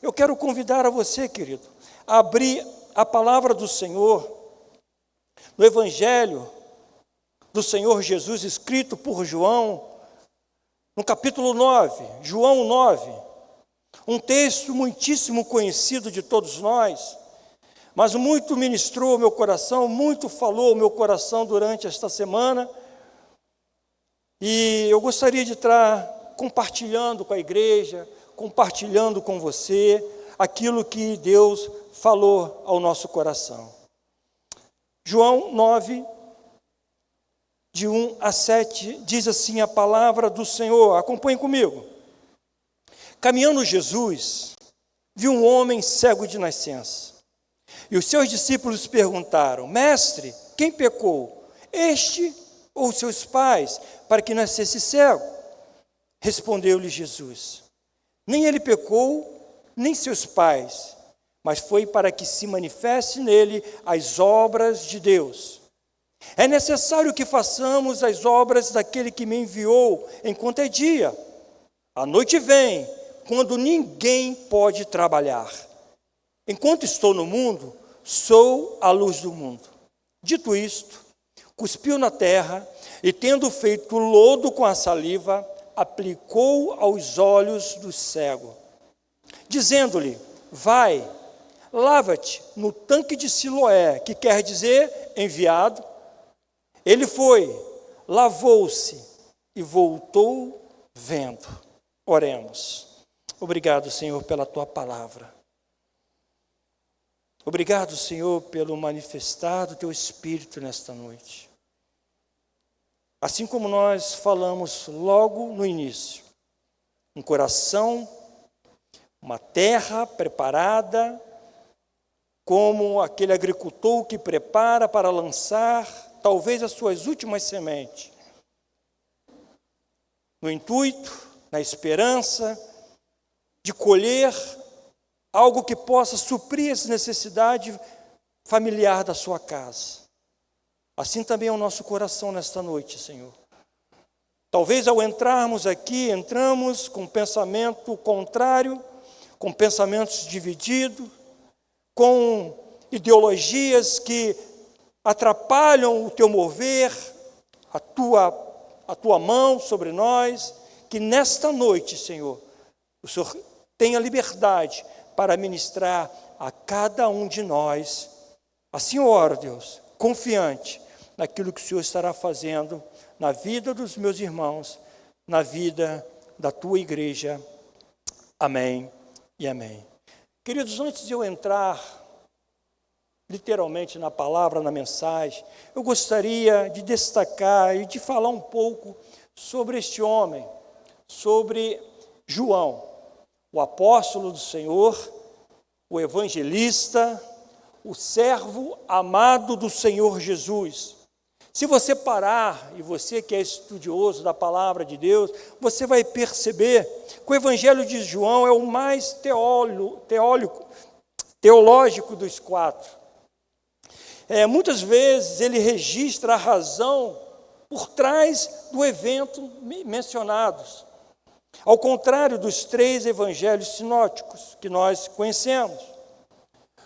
Eu quero convidar a você, querido, a abrir a palavra do Senhor no Evangelho do Senhor Jesus, escrito por João, no capítulo 9, João 9, um texto muitíssimo conhecido de todos nós, mas muito ministrou o meu coração, muito falou o meu coração durante esta semana, e eu gostaria de estar compartilhando com a igreja, compartilhando com você aquilo que Deus falou ao nosso coração. João 9, de 1 a 7, diz assim a palavra do Senhor, acompanhe comigo. Caminhando Jesus, viu um homem cego de nascença, e os seus discípulos perguntaram: Mestre, quem pecou, este ou seus pais, para que nascesse cego? Respondeu-lhe Jesus: Nem ele pecou, nem seus pais, mas foi para que se manifeste nele as obras de Deus. É necessário que façamos as obras daquele que me enviou enquanto é dia. A noite vem, quando ninguém pode trabalhar. Enquanto estou no mundo, sou a luz do mundo. Dito isto, cuspiu na terra e, tendo feito lodo com a saliva, aplicou aos olhos do cego, dizendo-lhe: Vai, lava-te no tanque de Siloé, que quer dizer enviado. Ele foi, lavou-se e voltou vendo. Oremos. Obrigado, Senhor, pela Tua palavra. Obrigado, Senhor, pelo manifestar do Teu Espírito nesta noite. Assim como nós falamos logo no início, um coração, uma terra preparada, como aquele agricultor que prepara para lançar talvez as suas últimas sementes, no intuito, na esperança de colher algo que possa suprir essa necessidade familiar da sua casa. Assim também é o nosso coração nesta noite, Senhor. Talvez ao entrarmos aqui, entramos com pensamento contrário, com pensamentos divididos, com ideologias que atrapalham o Teu mover, a tua mão sobre nós, que nesta noite, Senhor, o Senhor tenha liberdade para ministrar a cada um de nós. Assim eu oro, Deus, confiante naquilo que o Senhor estará fazendo na vida dos meus irmãos, na vida da Tua igreja. Amém e amém. Queridos, antes de eu entrar literalmente na palavra, na mensagem, eu gostaria de destacar e de falar um pouco sobre este homem, sobre João, o apóstolo do Senhor, o evangelista, o servo amado do Senhor Jesus. Se você parar, e você que é estudioso da palavra de Deus, você vai perceber que o evangelho de João é o mais teológico dos quatro. Muitas vezes ele registra a razão por trás do evento mencionados. Ao contrário dos 3 evangelhos sinóticos que nós conhecemos,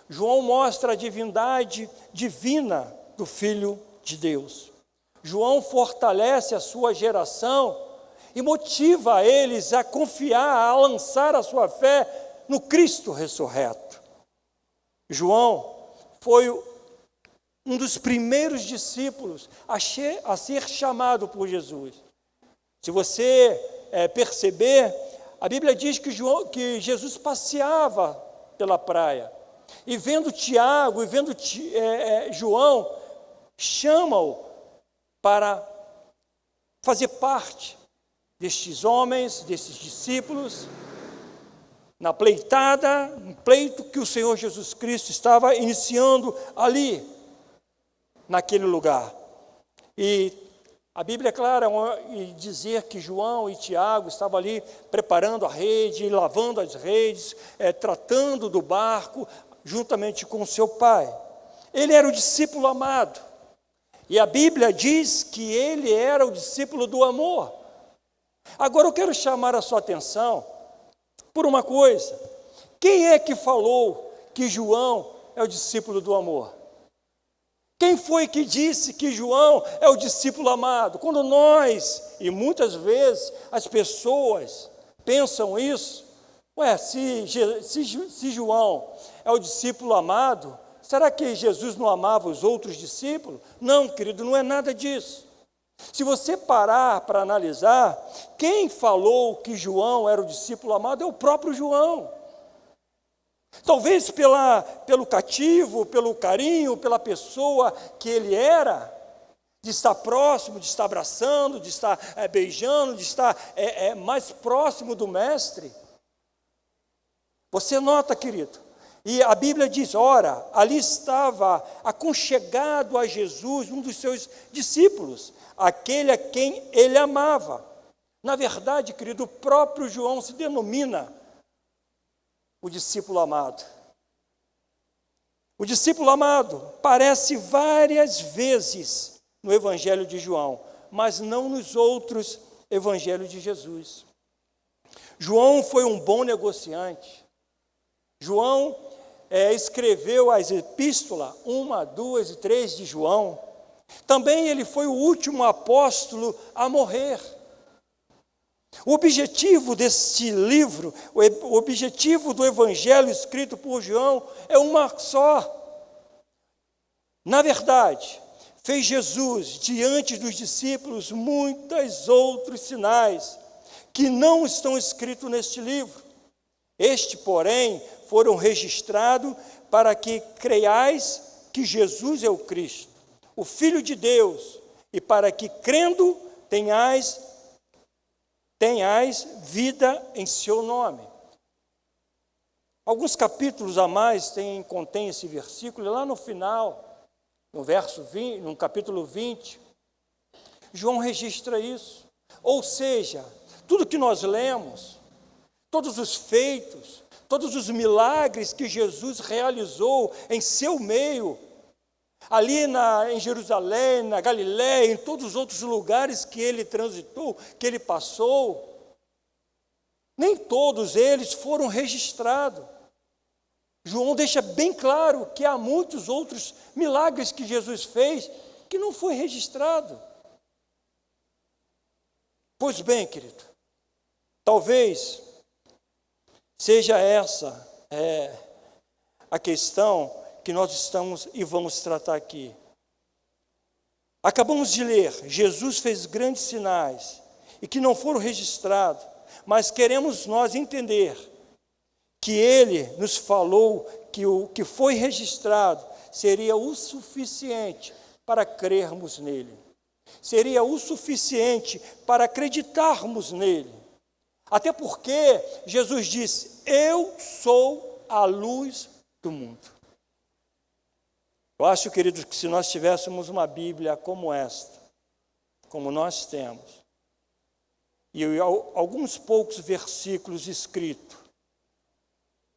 João mostra a divindade divina do Filho de Deus. João fortalece a sua geração e motiva eles a confiar, a lançar a sua fé no Cristo ressurreto. João foi um dos primeiros discípulos a ser chamado por Jesus. Se você perceber, a Bíblia diz que Jesus passeava pela praia, e vendo Tiago, e vendo João, chama-o para fazer parte destes homens, desses discípulos, na pleitada, um pleito que o Senhor Jesus Cristo estava iniciando ali, naquele lugar. E a Bíblia é clara em dizer que João e Tiago estavam ali preparando a rede, lavando as redes, tratando do barco, juntamente com seu pai. Ele era o discípulo amado. E a Bíblia diz que ele era o discípulo do amor. Agora eu quero chamar a sua atenção por uma coisa. Quem é que falou que João é o discípulo do amor? Quem foi que disse que João é o discípulo amado? Quando nós, e muitas vezes as pessoas pensam isso, se João é o discípulo amado, será que Jesus não amava os outros discípulos? Não, querido, não é nada disso. Se você parar para analisar, quem falou que João era o discípulo amado é o próprio João. Talvez pelo cativo, pelo carinho, pela pessoa que ele era, de estar próximo, de estar abraçando, de estar beijando, de estar mais próximo do mestre. Você nota, querido? E a Bíblia diz, ora, ali estava aconchegado a Jesus um dos seus discípulos, aquele a quem ele amava. Na verdade, querido, o próprio João se denomina o discípulo amado. O discípulo amado aparece várias vezes no Evangelho de João, mas não nos outros Evangelhos de Jesus. João foi um bom negociante. João escreveu as epístolas 1, 2 e 3 de João. Também ele foi o último apóstolo a morrer. O objetivo deste livro, o objetivo do evangelho escrito por João é uma só. Na verdade, fez Jesus diante dos discípulos muitos outros sinais que não estão escritos neste livro. Este, porém, foram registrados para que creiais que Jesus é o Cristo, o Filho de Deus, e para que, crendo, tenhais vida em seu nome. Alguns capítulos a mais contém esse versículo, e lá no final, no capítulo 20, João registra isso. Ou seja, tudo que nós lemos, todos os feitos, todos os milagres que Jesus realizou em seu meio, ali em Jerusalém, na Galiléia, em todos os outros lugares que ele transitou, que ele passou, nem todos eles foram registrados. João deixa bem claro que há muitos outros milagres que Jesus fez que não foi registrado. Pois bem, querido, talvez seja essa a questão que nós estamos e vamos tratar aqui. Acabamos de ler, Jesus fez grandes sinais e que não foram registrados, mas queremos nós entender que ele nos falou que o que foi registrado seria o suficiente para crermos nele. Seria o suficiente para acreditarmos nele. Até porque Jesus disse, eu sou a luz do mundo. Eu acho, queridos, que se nós tivéssemos uma Bíblia como esta, como nós temos, e alguns poucos versículos escritos,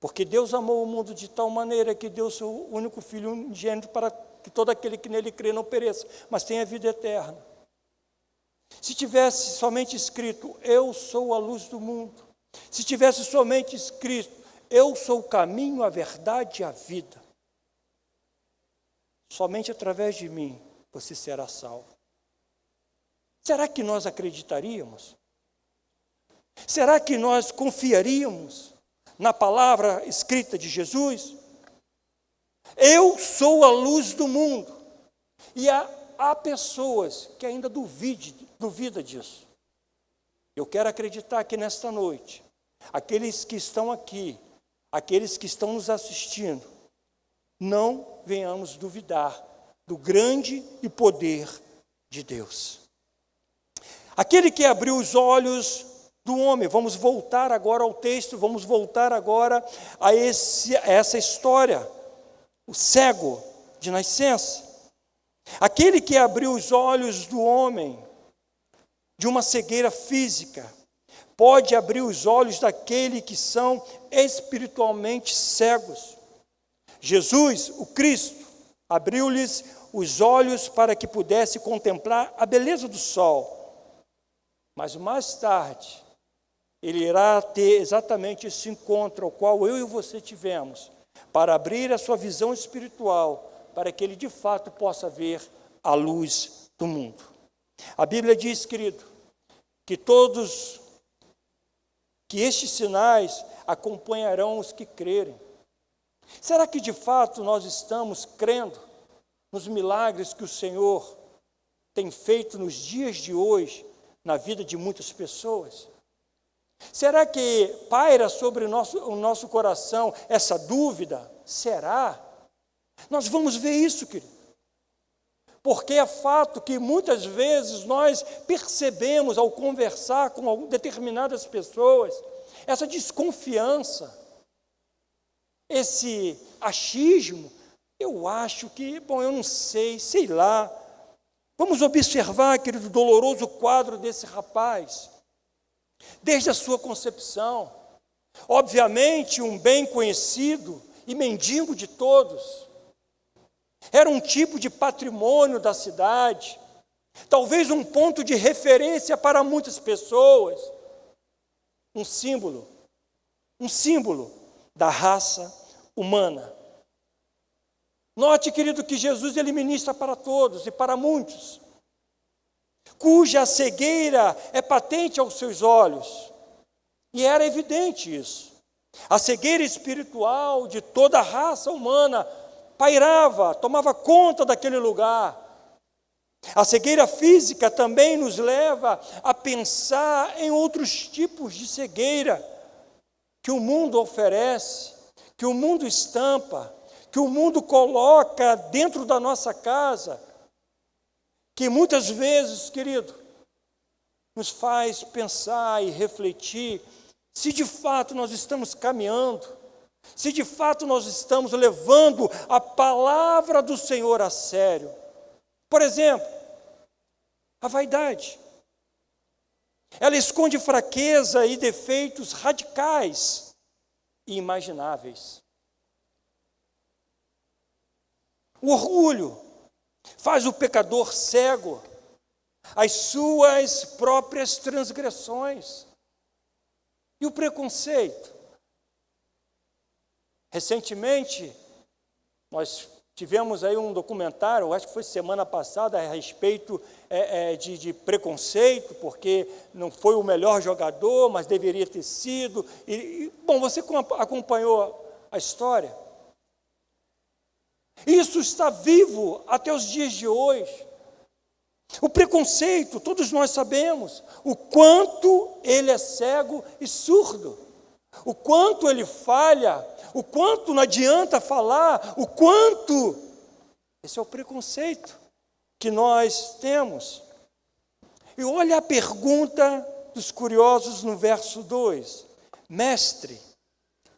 porque Deus amou o mundo de tal maneira que deu seu único Filho unigênito para que todo aquele que nele crê não pereça, mas tenha vida eterna. Se tivesse somente escrito, eu sou a luz do mundo, se tivesse somente escrito, eu sou o caminho, a verdade e a vida, somente através de mim você será salvo. Será que nós acreditaríamos? Será que nós confiaríamos na palavra escrita de Jesus? Eu sou a luz do mundo. E há pessoas que ainda duvidam disso. Eu quero acreditar que nesta noite, aqueles que estão aqui, aqueles que estão nos assistindo, não venhamos duvidar do grande e poder de Deus. Aquele que abriu os olhos do homem, vamos voltar agora ao texto, vamos voltar agora a essa história, o cego de nascença. Aquele que abriu os olhos do homem de uma cegueira física, pode abrir os olhos daquele que são espiritualmente cegos. Jesus, o Cristo, abriu-lhes os olhos para que pudesse contemplar a beleza do sol. Mas mais tarde, ele irá ter exatamente esse encontro ao qual eu e você tivemos, para abrir a sua visão espiritual, para que ele de fato possa ver a luz do mundo. A Bíblia diz, querido, que estes sinais acompanharão os que crerem. Será que de fato nós estamos crendo nos milagres que o Senhor tem feito nos dias de hoje, na vida de muitas pessoas? Será que paira sobre o nosso coração essa dúvida? Será? Nós vamos ver isso, querido. Porque é fato que muitas vezes nós percebemos ao conversar com determinadas pessoas essa desconfiança, esse achismo. Eu acho que, eu não sei lá. Vamos observar, querido, o doloroso quadro desse rapaz, desde a sua concepção. Obviamente, um bem conhecido e mendigo de todos. Era um tipo de patrimônio da cidade, talvez um ponto de referência para muitas pessoas, um símbolo da raça humana. Note, querido, que Jesus ele ministra para todos e para muitos, cuja cegueira é patente aos seus olhos, e era evidente isso. A cegueira espiritual de toda a raça humana pairava, tomava conta daquele lugar. A cegueira física também nos leva a pensar em outros tipos de cegueira que o mundo oferece, que o mundo estampa, que o mundo coloca dentro da nossa casa, que muitas vezes, querido, nos faz pensar e refletir se de fato nós estamos caminhando, se de fato nós estamos levando a palavra do Senhor a sério. Por exemplo, a vaidade. Ela esconde fraqueza e defeitos radicais e imagináveis. O orgulho faz o pecador cego às suas próprias transgressões. E o preconceito? Recentemente, nós tivemos aí um documentário, acho que foi semana passada, a respeito de preconceito, porque não foi o melhor jogador, mas deveria ter sido. Você acompanhou a história? Isso está vivo até os dias de hoje. O preconceito, todos nós sabemos o quanto ele é cego e surdo, o quanto ele falha, o quanto não adianta falar, o quanto. Esse é o preconceito que nós temos. E olha a pergunta dos curiosos no verso 2. Mestre,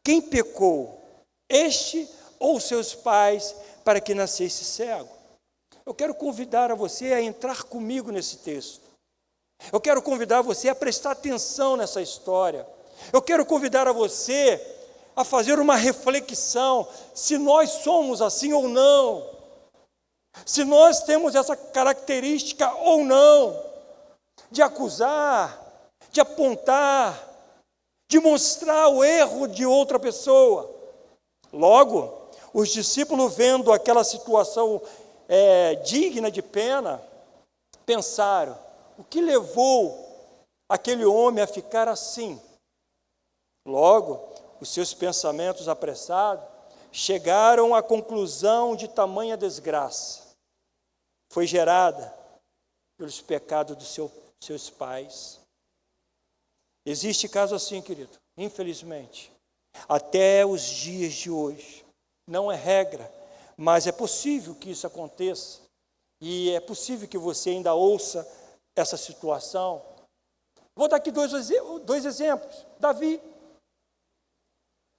quem pecou, este ou seus pais, para que nascesse cego? Eu quero convidar a você a entrar comigo nesse texto. Eu quero convidar você a prestar atenção nessa história. Eu quero convidar a você a fazer uma reflexão, se nós somos assim ou não, se nós temos essa característica ou não, de acusar, de apontar, de mostrar o erro de outra pessoa. Logo, os discípulos, vendo aquela situação digna de pena, pensaram: o que levou aquele homem a ficar assim? Logo, os seus pensamentos apressados chegaram à conclusão de tamanha desgraça foi gerada pelos pecados dos seus pais. Existe caso assim, querido, infelizmente, até os dias de hoje. Não é regra, mas é possível que isso aconteça, e é possível que você ainda ouça essa situação. Vou dar aqui dois exemplos. Davi.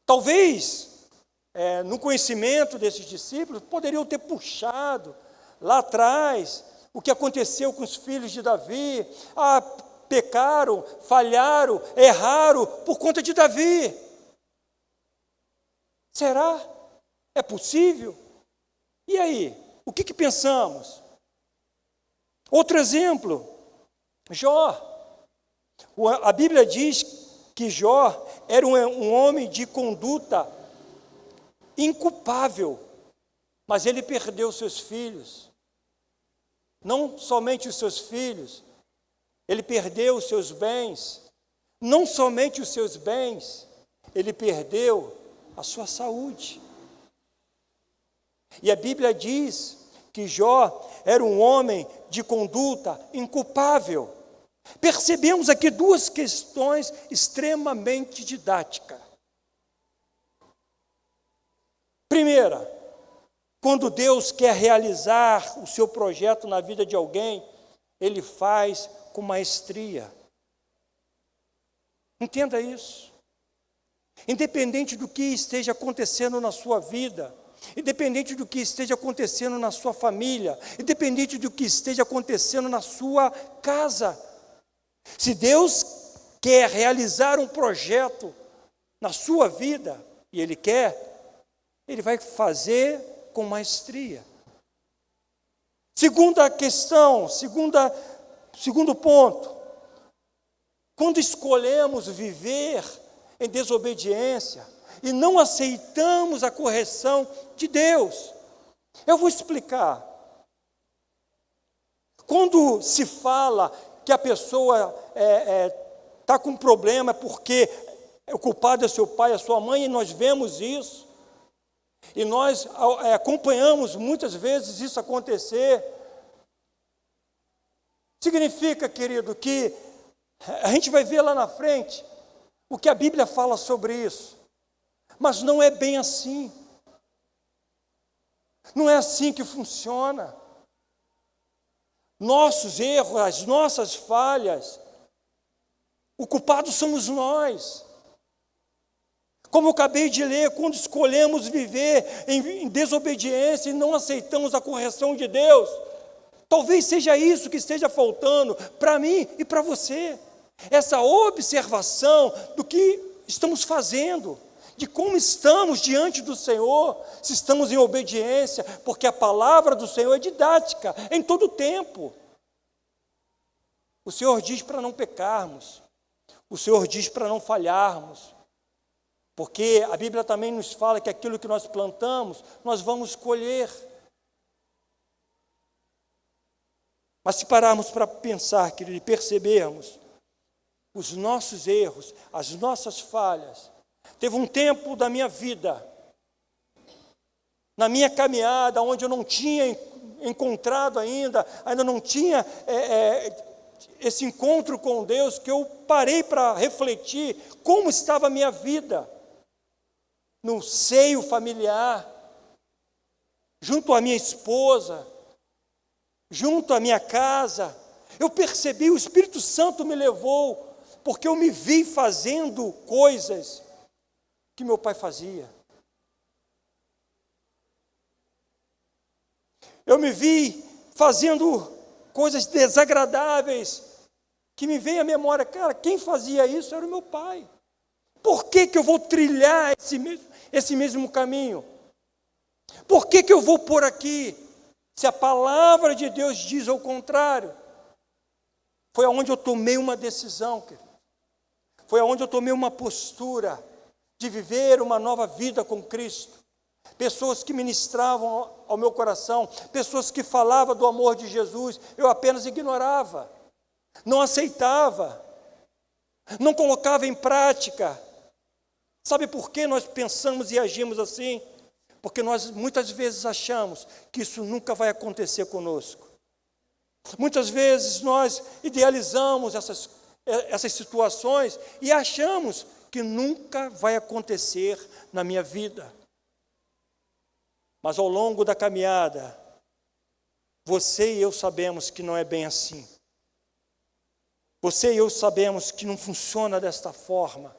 Talvez, no conhecimento desses discípulos, poderiam ter puxado lá atrás o que aconteceu com os filhos de Davi. Pecaram, falharam, erraram por conta de Davi. Será? É possível? E aí, o que pensamos? Outro exemplo, Jó. A Bíblia diz que Jó era um homem de conduta inculpável, mas ele perdeu seus filhos. Não somente os seus filhos, ele perdeu os seus bens. Não somente os seus bens, ele perdeu a sua saúde. E a Bíblia diz que Jó era um homem de conduta inculpável. Percebemos aqui duas questões extremamente didáticas. Primeira, quando Deus quer realizar o seu projeto na vida de alguém, Ele faz com maestria. Entenda isso. Independente do que esteja acontecendo na sua vida, independente do que esteja acontecendo na sua família, independente do que esteja acontecendo na sua casa, se Deus quer realizar um projeto na sua vida, e Ele quer, Ele vai fazer com maestria. Segunda questão, segundo ponto, quando escolhemos viver em desobediência e não aceitamos a correção de Deus, eu vou explicar. Quando se fala que a pessoa está com problema porque o culpado é seu pai, é sua mãe, e nós vemos isso, e nós acompanhamos muitas vezes isso acontecer, significa, querido, que a gente vai ver lá na frente o que a Bíblia fala sobre isso, mas não é bem assim. Não é assim que funciona. Nossos erros, as nossas falhas, o culpado somos nós. Como eu acabei de ler, quando escolhemos viver em desobediência e não aceitamos a correção de Deus, talvez seja isso que esteja faltando para mim e para você. Essa observação do que estamos fazendo, de como estamos diante do Senhor, se estamos em obediência, porque a palavra do Senhor é didática, em todo tempo. O Senhor diz para não pecarmos, o Senhor diz para não falharmos, porque a Bíblia também nos fala que aquilo que nós plantamos, nós vamos colher. Mas se pararmos para pensar, querido, e percebermos os nossos erros, as nossas falhas, teve um tempo da minha vida, na minha caminhada, onde eu não tinha encontrado ainda não tinha esse encontro com Deus, que eu parei para refletir como estava a minha vida, no seio familiar, junto à minha esposa, junto à minha casa. Eu percebi, o Espírito Santo me levou, porque eu me vi fazendo coisas que meu pai fazia. Eu me vi fazendo coisas desagradáveis, que me vem à memória, cara, quem fazia isso era o meu pai. Por que eu vou trilhar esse mesmo caminho? Por que eu vou por aqui, se a palavra de Deus diz ao contrário? Foi aonde eu tomei uma decisão, querido. Foi aonde eu tomei uma postura de viver uma nova vida com Cristo. Pessoas que ministravam ao meu coração, pessoas que falavam do amor de Jesus, eu apenas ignorava, não aceitava, não colocava em prática. Sabe por que nós pensamos e agimos assim? Porque nós muitas vezes achamos que isso nunca vai acontecer conosco. Muitas vezes nós idealizamos essas situações e achamos que nunca vai acontecer na minha vida. Mas ao longo da caminhada, você e eu sabemos que não é bem assim. Você e eu sabemos que não funciona desta forma.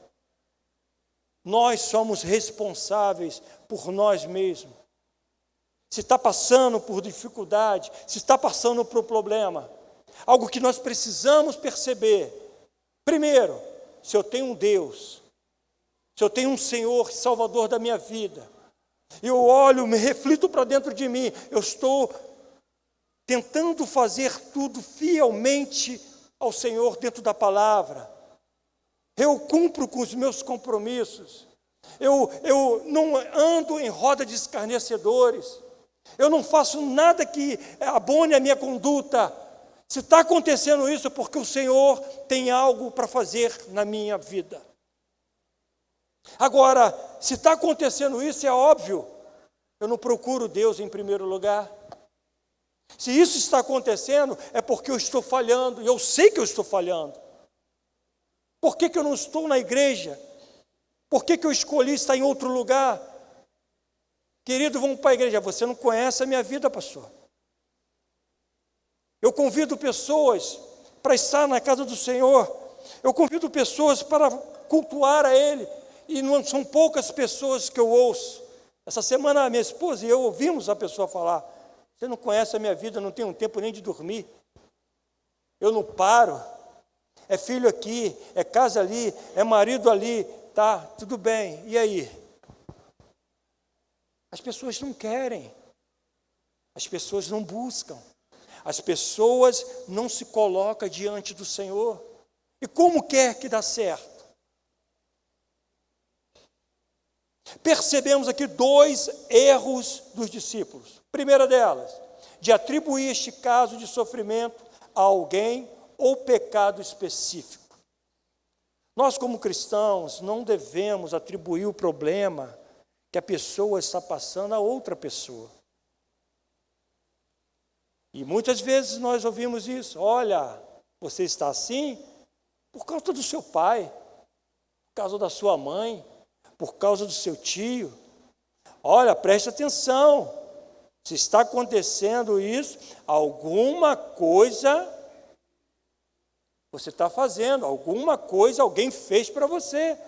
Nós somos responsáveis por nós mesmos. Se está passando por dificuldade, se está passando por problema, algo que nós precisamos perceber. Primeiro, se eu tenho um Deus, se eu tenho um Senhor, Salvador da minha vida, eu olho, me reflito para dentro de mim, eu estou tentando fazer tudo fielmente ao Senhor dentro da palavra. eu cumpro com os meus compromissos, eu não ando em roda de escarnecedores, eu não faço nada que abone a minha conduta. Se está acontecendo isso, é porque o Senhor tem algo para fazer na minha vida. Agora, se está acontecendo isso, é óbvio, eu não procuro Deus em primeiro lugar. Se isso está acontecendo, é porque eu estou falhando, e eu sei que eu estou falhando. Por que eu não estou na igreja? Por que eu escolhi estar em outro lugar? Querido, vamos para a igreja. Você não conhece a minha vida, pastor. Eu convido pessoas para estar na casa do Senhor. Eu convido pessoas para cultuar a Ele. E não são poucas pessoas que eu ouço. Essa semana a minha esposa e eu ouvimos a pessoa falar: você não conhece a minha vida, eu não tenho tempo nem de dormir. Eu não paro. É filho aqui, é casa ali, é marido ali. Tá, tudo bem. E aí? As pessoas não querem. As pessoas não buscam. As pessoas não se colocam diante do Senhor. E como quer que dá certo? Percebemos aqui 2 erros dos discípulos. Primeira delas, de atribuir este caso de sofrimento a alguém ou pecado específico. Nós, como cristãos, não devemos atribuir o problema que a pessoa está passando a outra pessoa. E muitas vezes nós ouvimos isso: olha, você está assim por causa do seu pai, por causa da sua mãe, por causa do seu tio. Olha, preste atenção, se está acontecendo isso, alguma coisa você está fazendo, alguma coisa alguém fez para você.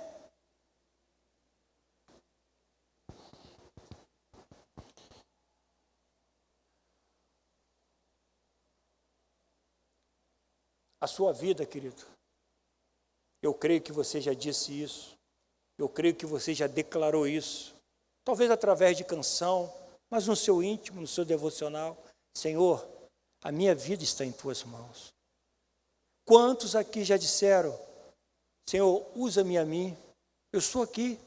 A sua vida, querido, eu creio que você já disse isso, eu creio que você já declarou isso, talvez através de canção, mas no seu íntimo, no seu devocional: Senhor, a minha vida está em tuas mãos. Quantos aqui já disseram: Senhor, usa-me a mim, eu estou aqui.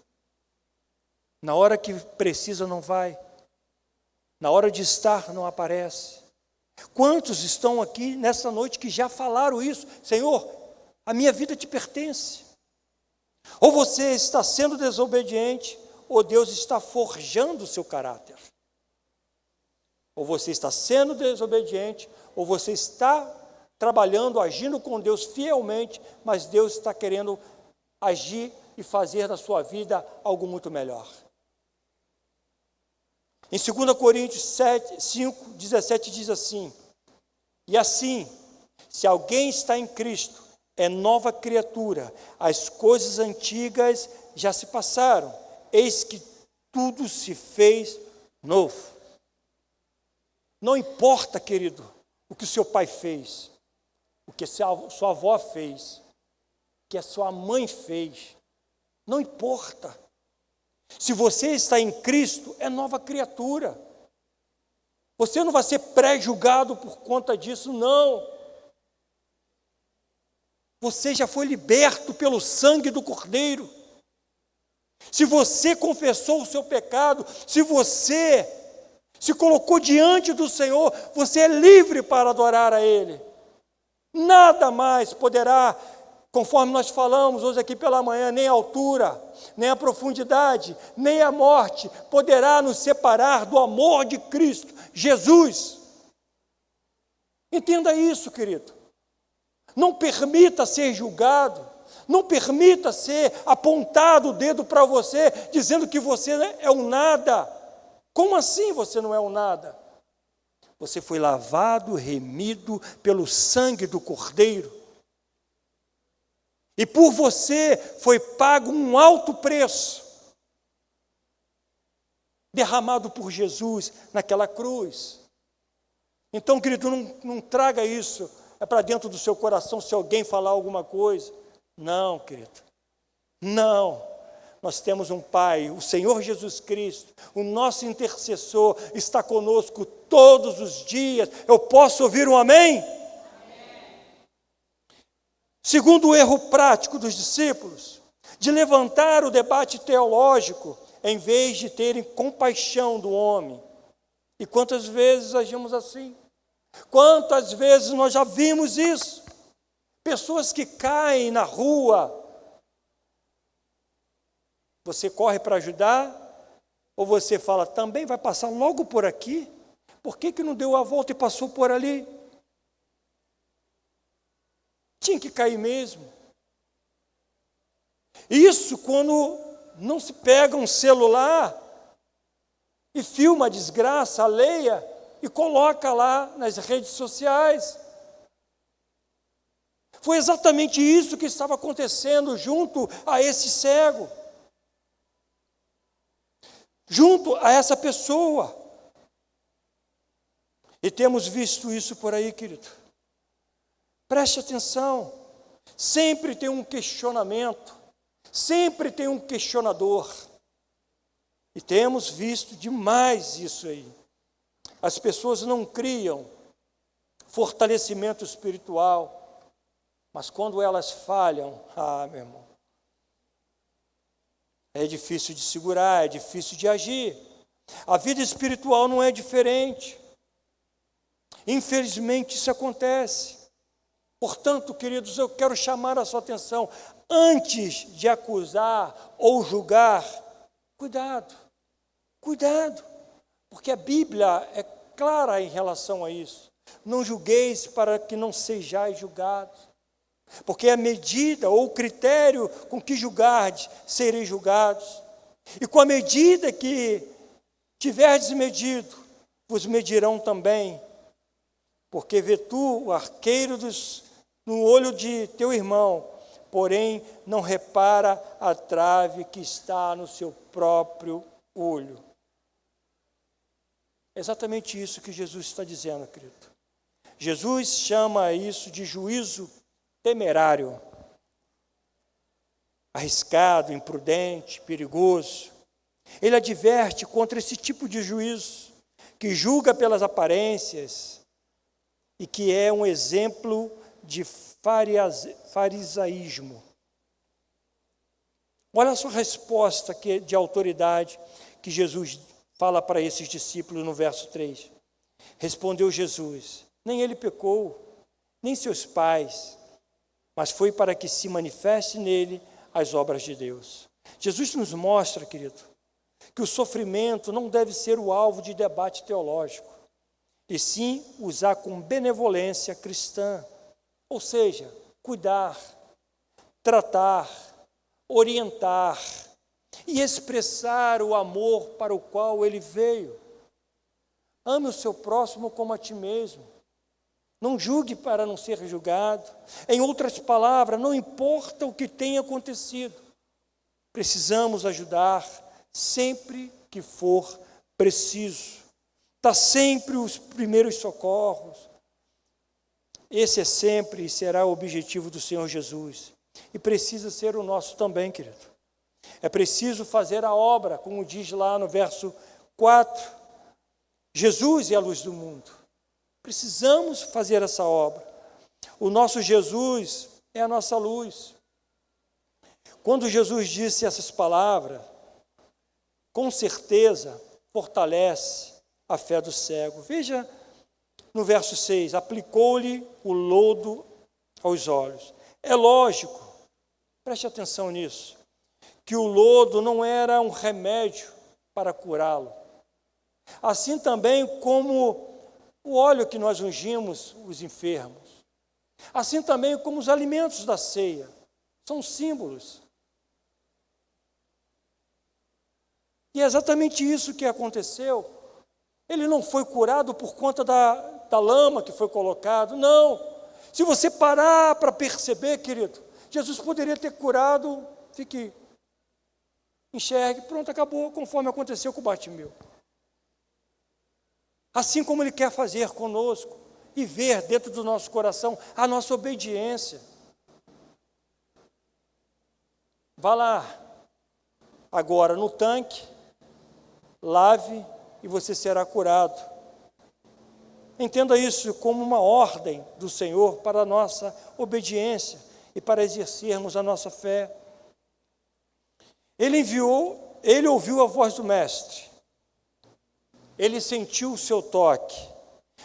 Na hora que precisa não vai, na hora de estar não aparece. Quantos estão aqui nessa noite que já falaram isso: Senhor, a minha vida te pertence. Ou você está sendo desobediente, ou Deus está forjando o seu caráter. Ou você está sendo desobediente, ou você está trabalhando, agindo com Deus fielmente, mas Deus está querendo agir e fazer da sua vida algo muito melhor. Em 2 Coríntios 5, 17 diz assim: e assim, se alguém está em Cristo, é nova criatura, as coisas antigas já se passaram, eis que tudo se fez novo. Não importa, querido, o que o seu pai fez, o que sua avó fez, o que a sua mãe fez, não importa. Se você está em Cristo, é nova criatura. Você não vai ser pré-julgado por conta disso, não. Você já foi liberto pelo sangue do Cordeiro. Se você confessou o seu pecado, se você se colocou diante do Senhor, você é livre para adorar a Ele. Nada mais poderá, conforme nós falamos hoje aqui pela manhã, nem a altura, nem a profundidade, nem a morte poderá nos separar do amor de Cristo, Jesus. Entenda isso, querido. Não permita ser julgado, não permita ser apontado o dedo para você, dizendo que você é um nada. Como assim você não é um nada? Você foi lavado, remido pelo sangue do Cordeiro. E por você foi pago um alto preço, derramado por Jesus naquela cruz. Então, querido, não traga isso para dentro do seu coração se alguém falar alguma coisa. Não, querido, não. Nós temos um Pai, o Senhor Jesus Cristo, o nosso intercessor, está conosco todos os dias. Eu posso ouvir um amém? Segundo o erro prático dos discípulos, de levantar o debate teológico, em vez de terem compaixão do homem. E quantas vezes agimos assim? Quantas vezes nós já vimos isso? Pessoas que caem na rua. Você corre para ajudar? Ou você fala, também vai passar logo por aqui? Por que não deu a volta e passou por ali? Tinha que cair mesmo. Isso quando não se pega um celular e filma a desgraça alheia e coloca lá nas redes sociais. Foi exatamente isso que estava acontecendo junto a esse cego, junto a essa pessoa. E temos visto isso por aí, querido. Preste atenção, sempre tem um questionamento, sempre tem um questionador. E temos visto demais isso aí. As pessoas não criam fortalecimento espiritual, mas quando elas falham, meu irmão, é difícil de segurar, é difícil de agir. A vida espiritual não é diferente. Infelizmente isso acontece. Portanto, queridos, eu quero chamar a sua atenção, antes de acusar ou julgar, cuidado, porque a Bíblia é clara em relação a isso. Não julgueis para que não sejais julgados, porque a medida ou o critério com que julgardes, sereis julgados, e com a medida que tiverdes medido, vos medirão também, porque vê tu o arqueiro no olho de teu irmão, porém não repara a trave que está no seu próprio olho. É exatamente isso que Jesus está dizendo, querido. Jesus chama isso de juízo temerário, arriscado, imprudente, perigoso. Ele adverte contra esse tipo de juízo, que julga pelas aparências e que é um exemplo de farisaísmo. Olha a sua resposta de autoridade que Jesus fala para esses discípulos no verso 3. Respondeu Jesus, nem ele pecou, nem seus pais, mas foi para que se manifeste nele as obras de Deus. Jesus nos mostra, querido, que o sofrimento não deve ser o alvo de debate teológico, e sim usar com benevolência cristã. Ou seja, cuidar, tratar, orientar e expressar o amor para o qual ele veio. Ame o seu próximo como a ti mesmo. Não julgue para não ser julgado. Em outras palavras, não importa o que tenha acontecido, precisamos ajudar sempre que for preciso. Dá sempre os primeiros socorros. Esse é sempre e será o objetivo do Senhor Jesus. E precisa ser o nosso também, querido. É preciso fazer a obra, como diz lá no verso 4. Jesus é a luz do mundo. Precisamos fazer essa obra. O nosso Jesus é a nossa luz. Quando Jesus disse essas palavras, com certeza fortalece a fé do cego. Veja no verso 6, aplicou-lhe o lodo aos olhos. É lógico, preste atenção nisso, que o lodo não era um remédio para curá-lo. Assim também como o óleo que nós ungimos os enfermos. Assim também como os alimentos da ceia. São símbolos. E é exatamente isso que aconteceu. Ele não foi curado por conta da lama que foi colocado, não. Se você parar para perceber, querido, Jesus poderia ter curado, enxergue, pronto, acabou, conforme aconteceu com o Bartimeu. Assim como Ele quer fazer conosco e ver dentro do nosso coração a nossa obediência. Vá lá, agora no tanque, lave e você será curado. Entenda isso como uma ordem do Senhor para a nossa obediência e para exercermos a nossa fé. Ele ouviu a voz do Mestre, ele sentiu o seu toque,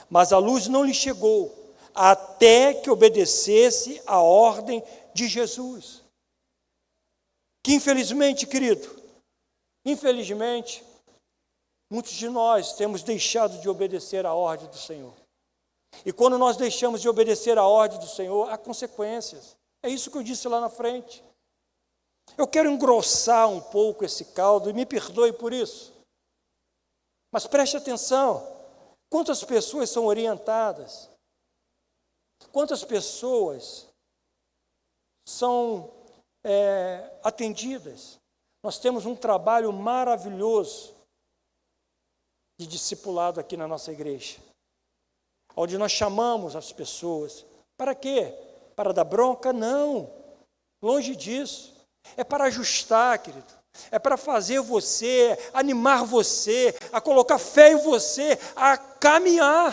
mas a luz não lhe chegou, até que obedecesse a ordem de Jesus. Que infelizmente, querido, infelizmente, muitos de nós temos deixado de obedecer a ordem do Senhor. E quando nós deixamos de obedecer a ordem do Senhor, há consequências. É isso que eu disse lá na frente. Eu quero engrossar um pouco esse caldo, e me perdoe por isso. Mas preste atenção, quantas pessoas são orientadas? Quantas pessoas são atendidas? Nós temos um trabalho maravilhoso de discipulado aqui na nossa igreja, onde nós chamamos as pessoas. Para quê? Para dar bronca? Não, longe disso. É para ajustar, querido. É para fazer você, animar você, a colocar fé em você, a caminhar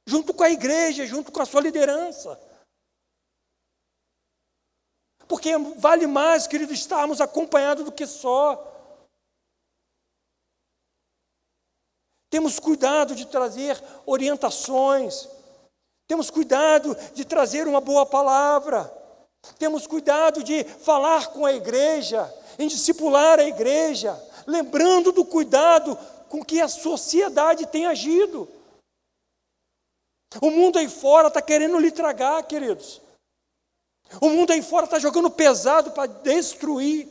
junto com a igreja, junto com a sua liderança. Porque vale mais, querido, estarmos acompanhados do que só. Temos cuidado de trazer orientações, temos cuidado de trazer uma boa palavra, temos cuidado de falar com a igreja, em discipular a igreja, lembrando do cuidado com que a sociedade tem agido. O mundo aí fora está querendo lhe tragar, queridos. O mundo aí fora está jogando pesado para destruir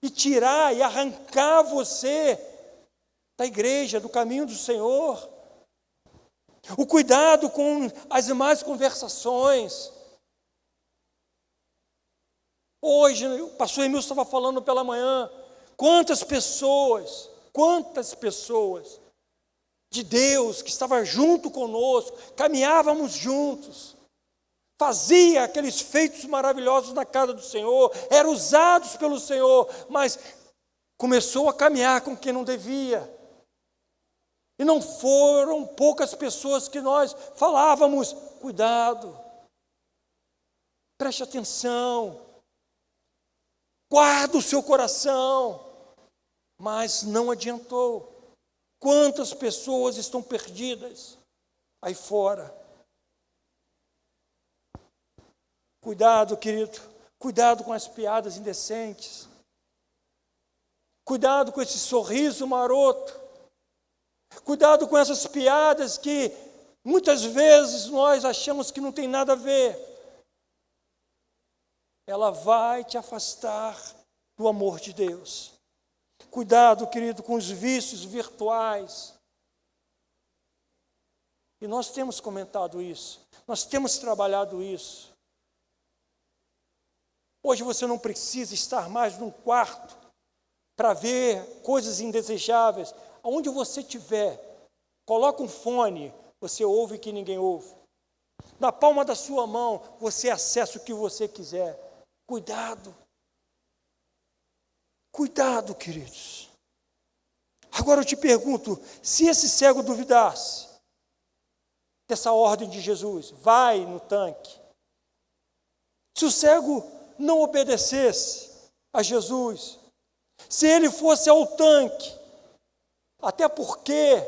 e tirar e arrancar você da igreja, do caminho do Senhor. O cuidado com as demais conversações. Hoje, o pastor Emílio estava falando pela manhã, quantas pessoas de Deus que estavam junto conosco, caminhávamos juntos, fazia aqueles feitos maravilhosos na casa do Senhor, eram usados pelo Senhor, mas começou a caminhar com quem não devia. E não foram poucas pessoas que nós falávamos, cuidado, preste atenção, guarda o seu coração, mas não adiantou. Quantas pessoas estão perdidas aí fora? Cuidado, querido, cuidado com as piadas indecentes, cuidado com esse sorriso maroto, cuidado com essas piadas que muitas vezes nós achamos que não tem nada a ver. Ela vai te afastar do amor de Deus. Cuidado, querido, com os vícios virtuais. E nós temos comentado isso, nós temos trabalhado isso. Hoje você não precisa estar mais num quarto para ver coisas indesejáveis. Aonde você estiver, coloca um fone, você ouve o que ninguém ouve. Na palma da sua mão, você acessa o que você quiser. Cuidado. Cuidado, queridos. Agora eu te pergunto, se esse cego duvidasse dessa ordem de Jesus, vai no tanque. Se o cego não obedecesse a Jesus, se ele fosse ao tanque, até porque,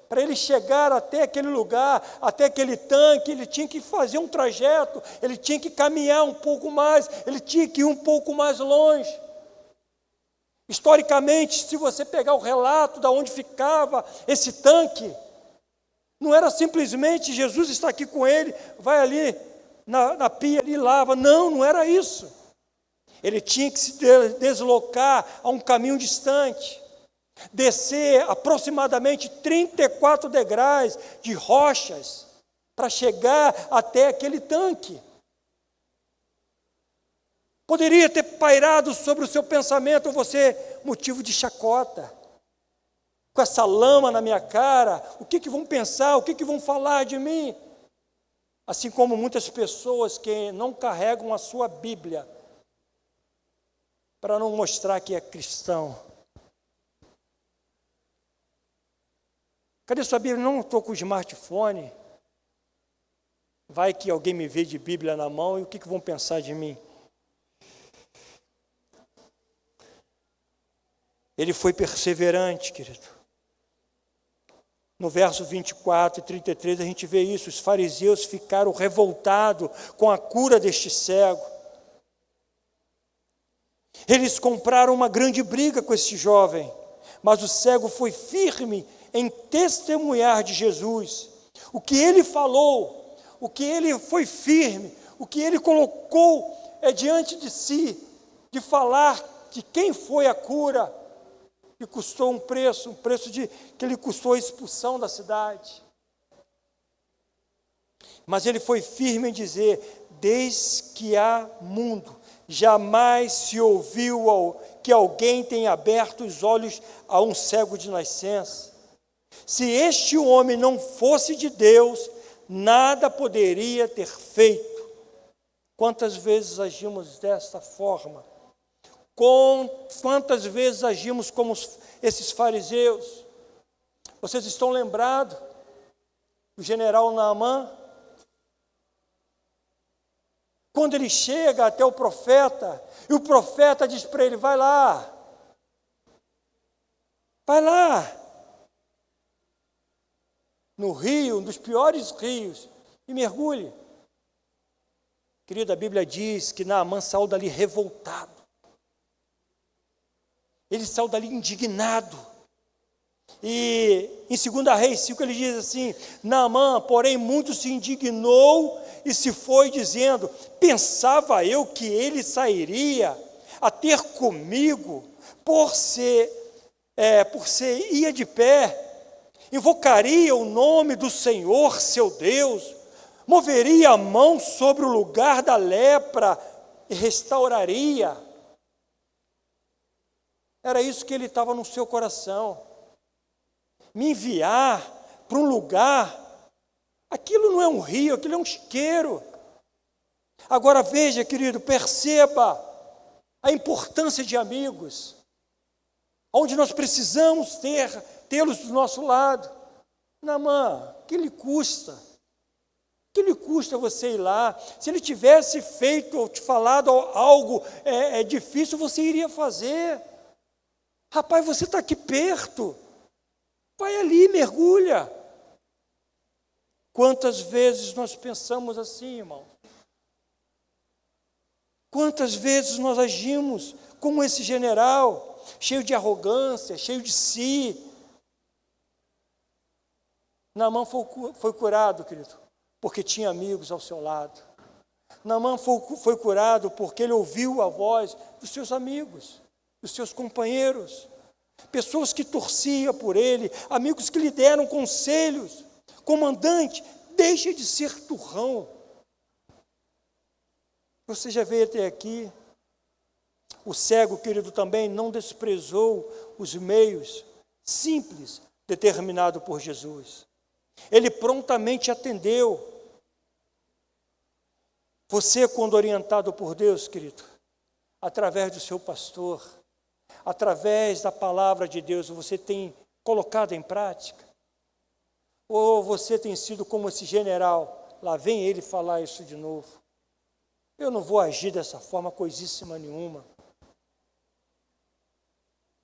para ele chegar até aquele lugar, até aquele tanque, ele tinha que fazer um trajeto, ele tinha que caminhar um pouco mais, ele tinha que ir um pouco mais longe. Historicamente, se você pegar o relato de onde ficava esse tanque, não era simplesmente Jesus está aqui com ele, vai ali na pia ali e lava. Não, não era isso. Ele tinha que se deslocar a um caminho distante, descer aproximadamente 34 degraus de rochas para chegar até aquele tanque. Poderia ter pairado sobre o seu pensamento, você, motivo de chacota. Com essa lama na minha cara, o que vão pensar, o que vão falar de mim? Assim como muitas pessoas que não carregam a sua Bíblia para não mostrar que é cristão. Cadê sua Bíblia? Não estou com o smartphone. Vai que alguém me vê de Bíblia na mão e o que vão pensar de mim? Ele foi perseverante, querido. No verso 24 e 33 a gente vê isso, os fariseus ficaram revoltados com a cura deste cego. Eles compraram uma grande briga com esse jovem, mas o cego foi firme em testemunhar de Jesus. O que ele falou, o que ele foi firme, o que ele colocou diante de si, de falar de quem foi a cura, que custou um preço que lhe custou a expulsão da cidade. Mas ele foi firme em dizer: desde que há mundo, jamais se ouviu que alguém tenha aberto os olhos a um cego de nascença. Se este homem não fosse de Deus, nada poderia ter feito. Quantas vezes agimos desta forma? Quantas vezes agimos como esses fariseus? Vocês estão lembrados do general Naamã? Quando ele chega até o profeta, e o profeta diz para ele: vai lá, no rio, um dos piores rios, e mergulhe. Querida, a Bíblia diz que Naamã saiu dali revoltado. Ele saiu dali indignado. E em 2 Reis 5 ele diz assim: Naamã, porém, muito se indignou e se foi dizendo: pensava eu que ele sairia a ter comigo, por ser ia de pé, invocaria o nome do Senhor seu Deus, moveria a mão sobre o lugar da lepra e restauraria. Era isso que ele estava no seu coração. Me enviar para um lugar, aquilo não é um rio, aquilo é um chiqueiro. Agora veja, querido, perceba a importância de amigos, onde nós precisamos tê-los do nosso lado. Naamã, o que lhe custa? O que lhe custa você ir lá? Se ele tivesse feito ou te falado algo difícil, você iria fazer. Rapaz, você está aqui perto. Vai ali, mergulha. Quantas vezes nós pensamos assim, irmão? Quantas vezes nós agimos como esse general, cheio de arrogância, cheio de si? Naamã foi curado, querido, porque tinha amigos ao seu lado. Naamã foi curado porque ele ouviu a voz dos seus amigos, dos seus companheiros, pessoas que torciam por ele, amigos que lhe deram conselhos. Comandante, deixe de ser turrão. Você já veio até aqui. O cego, querido, também não desprezou os meios simples determinados por Jesus. Ele prontamente atendeu. Você, quando orientado por Deus, querido, através do seu pastor, através da palavra de Deus, você tem colocado em prática? Ou você tem sido como esse general? Lá vem ele falar isso de novo. Eu não vou agir dessa forma, coisíssima nenhuma.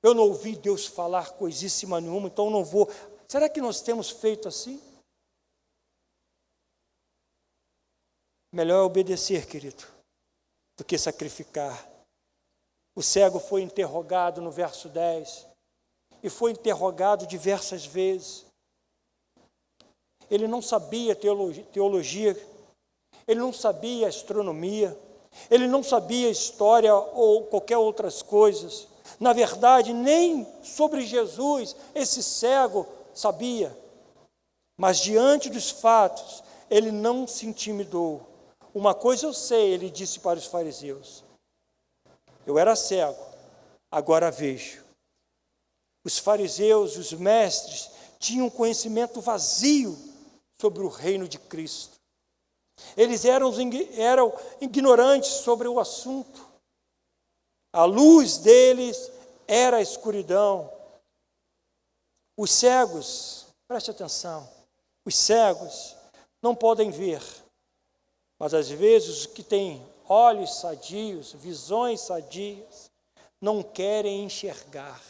Eu não ouvi Deus falar coisíssima nenhuma, então não vou. Será que nós temos feito assim? Melhor é obedecer, querido, do que sacrificar. O cego foi interrogado no verso 10, e foi interrogado diversas vezes. Ele não sabia teologia, ele não sabia astronomia, ele não sabia história ou qualquer outras coisas. Na verdade, nem sobre Jesus esse cego sabia. Mas diante dos fatos, ele não se intimidou. Uma coisa eu sei, ele disse para os fariseus: eu era cego, agora vejo. Os fariseus, os mestres, tinham conhecimento vazio sobre o reino de Cristo. Eles eram ignorantes sobre o assunto. A luz deles era a escuridão. Os cegos, preste atenção, os cegos não podem ver, Mas às vezes os que têm olhos sadios, visões sadias, não querem enxergar,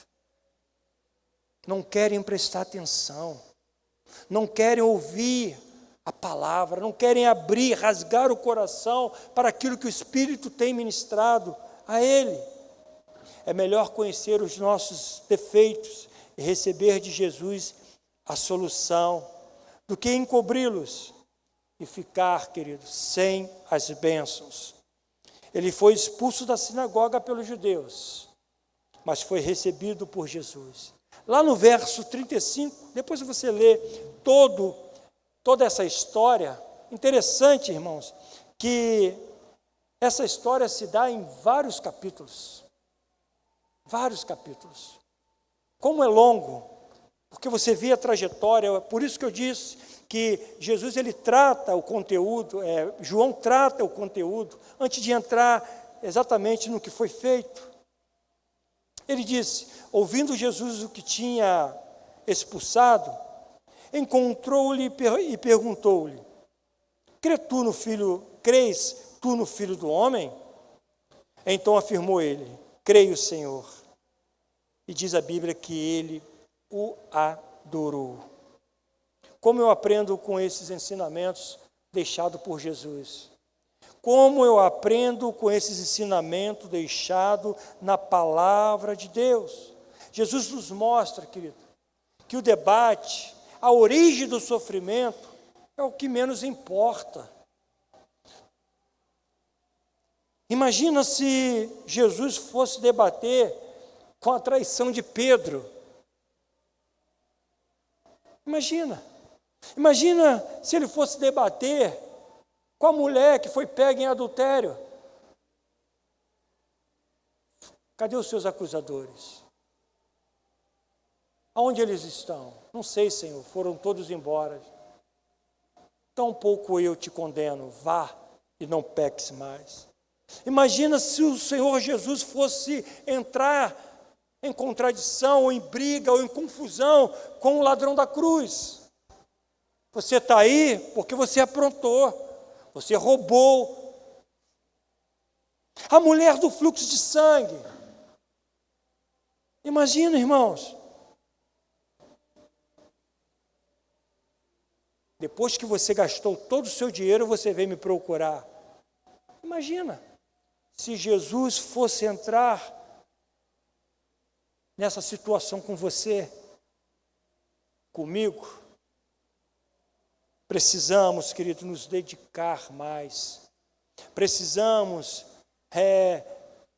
não querem prestar atenção, não querem ouvir a palavra, não querem abrir, rasgar o coração para aquilo que o Espírito tem ministrado a ele. É melhor conhecer os nossos defeitos e receber de Jesus a solução, do que encobri-los e ficar, queridos, sem as bênçãos. Ele foi expulso da sinagoga pelos judeus, mas foi recebido por Jesus. Lá no verso 35, depois você lê toda essa história. Interessante, irmãos, que essa história se dá em vários capítulos. Vários capítulos. Como é longo, porque você vê a trajetória, por isso que eu disse que Jesus ele trata o conteúdo, João trata o conteúdo, antes de entrar exatamente no que foi feito. Ele disse, ouvindo Jesus o que tinha expulsado, encontrou-lhe e perguntou-lhe, crês tu no Filho do Homem? Então afirmou ele, creio, Senhor. E diz a Bíblia que ele o adorou. Como eu aprendo com esses ensinamentos deixados por Jesus? Como eu aprendo com esses ensinamentos deixados na palavra de Deus? Jesus nos mostra, querido, que o debate, a origem do sofrimento, é o que menos importa. Imagina se Jesus fosse debater com a traição de Pedro. Imagina se ele fosse debater com a mulher que foi pega em adultério. Cadê os seus acusadores? Aonde eles estão? Não sei, Senhor, foram todos embora. Tampouco eu te condeno, vá e não peques mais. Imagina se o Senhor Jesus fosse entrar em contradição, ou em briga, ou em confusão com o ladrão da cruz. Você está aí porque você aprontou, você roubou. A mulher do fluxo de sangue. Imagina, irmãos. Depois que você gastou todo o seu dinheiro, você veio me procurar. Imagina, se Jesus fosse entrar nessa situação com você, comigo. Precisamos, querido, nos dedicar mais. Precisamos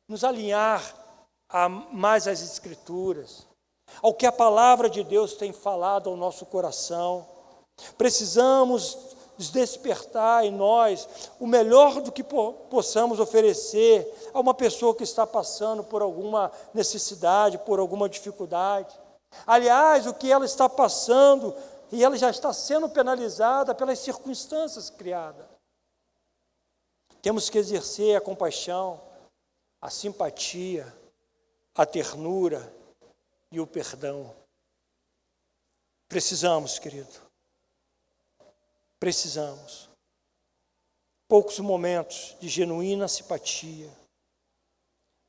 nos alinhar mais às Escrituras, ao que a palavra de Deus tem falado ao nosso coração. Precisamos despertar em nós o melhor do que possamos oferecer a uma pessoa que está passando por alguma necessidade, por alguma dificuldade. Aliás, o que ela está passando, e ela já está sendo penalizada pelas circunstâncias criadas. Temos que exercer a compaixão, a simpatia, a ternura e o perdão. Precisamos, querido. Precisamos. Poucos momentos de genuína simpatia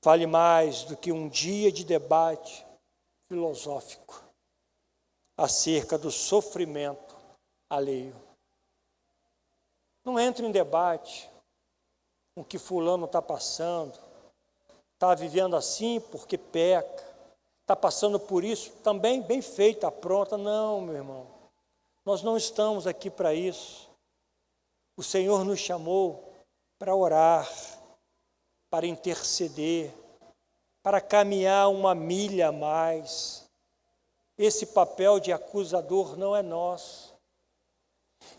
vale mais do que um dia de debate filosófico acerca do sofrimento alheio. Não entre em debate com o que fulano está passando, está vivendo assim porque peca, está passando por isso, também bem feita, pronta. Não, meu irmão. Nós não estamos aqui para isso. O Senhor nos chamou para orar, para interceder, para caminhar uma milha a mais. Esse papel de acusador não é nosso.